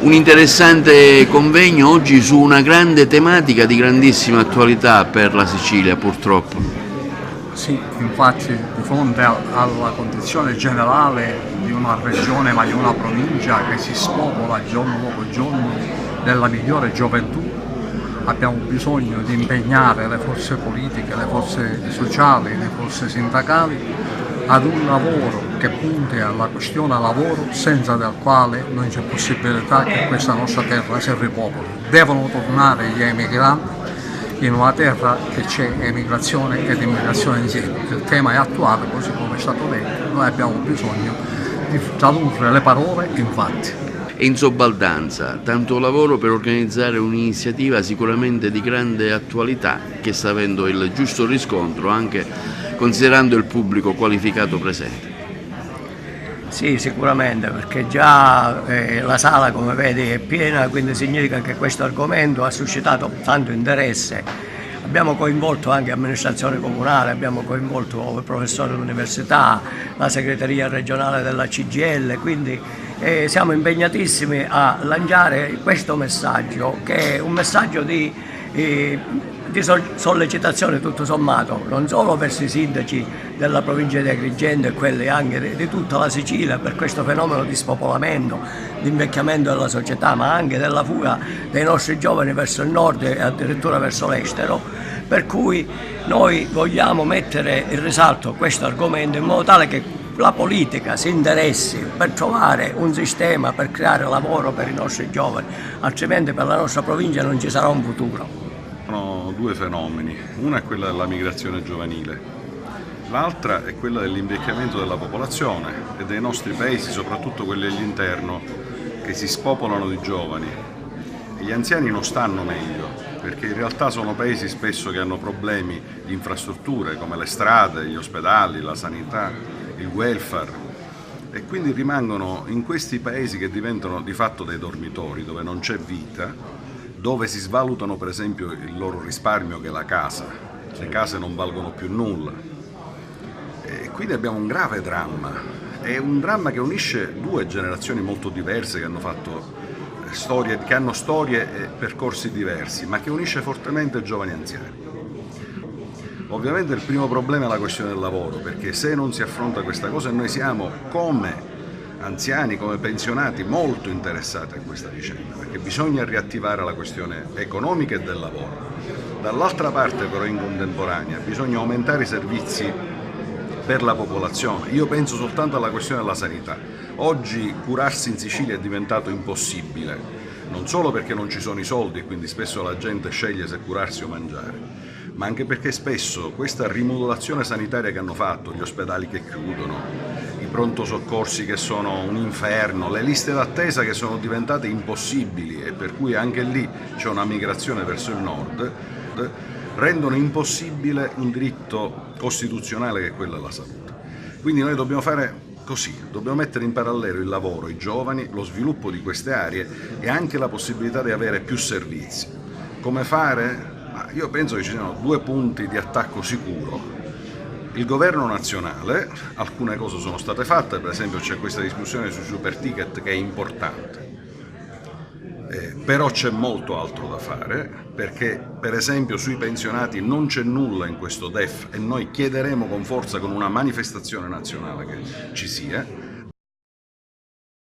Un interessante convegno oggi su una grande tematica di grandissima attualità per la Sicilia, purtroppo. Sì, infatti di fronte alla condizione generale di una regione ma di una provincia che si spopola giorno dopo giorno della migliore gioventù, abbiamo bisogno di impegnare le forze politiche, le forze sociali, le forze sindacali ad un lavoro che punti alla questione lavoro, senza del quale non c'è possibilità che questa nostra terra si ripopoli. Devono tornare gli emigranti in una terra che c'è emigrazione ed immigrazione insieme. Il tema è attuale, così come è stato detto, noi abbiamo bisogno di tradurre le parole in fatti. Enzo Baldanza, tanto lavoro per organizzare un'iniziativa sicuramente di grande attualità che sta avendo il giusto riscontro anche considerando il pubblico qualificato presente. Sì, sicuramente, perché già la sala, come vedi, è piena, quindi significa che questo argomento ha suscitato tanto interesse. Abbiamo coinvolto anche l'amministrazione comunale, abbiamo coinvolto i professori dell'università, la segreteria regionale della CGIL, quindi siamo impegnatissimi a lanciare questo messaggio, che è un messaggio di sollecitazione tutto sommato, non solo verso i sindaci della provincia di Agrigento e quelli anche di tutta la Sicilia per questo fenomeno di spopolamento, di invecchiamento della società, ma anche della fuga dei nostri giovani verso il nord e addirittura verso l'estero, per cui noi vogliamo mettere in risalto questo argomento in modo tale che la politica si interessi per trovare un sistema per creare lavoro per i nostri giovani, altrimenti per la nostra provincia non ci sarà un futuro. Sono due fenomeni, una è quella della migrazione giovanile, l'altra è quella dell'invecchiamento della popolazione e dei nostri paesi, soprattutto quelli all'interno, che si spopolano di giovani. E gli anziani non stanno meglio, perché in realtà sono paesi spesso che hanno problemi di infrastrutture come le strade, gli ospedali, la sanità, il welfare, e quindi rimangono in questi paesi che diventano di fatto dei dormitori dove non c'è vita, dove si svalutano per esempio il loro risparmio che è la casa, le case non valgono più nulla. E quindi abbiamo un grave dramma, è un dramma che unisce due generazioni molto diverse che hanno fatto storie e percorsi diversi, ma che unisce fortemente giovani e anziani. Ovviamente il primo problema è la questione del lavoro, perché se non si affronta questa cosa, noi siamo come anziani, come pensionati, molto interessati a questa vicenda, perché bisogna riattivare la questione economica e del lavoro. Dall'altra parte però in contemporanea bisogna aumentare i servizi per la popolazione. Io penso soltanto alla questione della sanità. Oggi curarsi in Sicilia è diventato impossibile, non solo perché non ci sono i soldi e quindi spesso la gente sceglie se curarsi o mangiare, ma anche perché spesso questa rimodulazione sanitaria che hanno fatto, gli ospedali che chiudono, i pronto soccorsi che sono un inferno, le liste d'attesa che sono diventate impossibili e per cui anche lì c'è una migrazione verso il nord, rendono impossibile un diritto costituzionale che è quello della salute. Quindi noi dobbiamo fare così, dobbiamo mettere in parallelo il lavoro, i giovani, lo sviluppo di queste aree e anche la possibilità di avere più servizi. Come fare? Io penso che ci siano due punti di attacco sicuro. Il governo nazionale, alcune cose sono state fatte, per esempio c'è questa discussione sui super ticket che è importante, però c'è molto altro da fare, perché per esempio sui pensionati non c'è nulla in questo DEF e noi chiederemo con forza con una manifestazione nazionale che ci sia.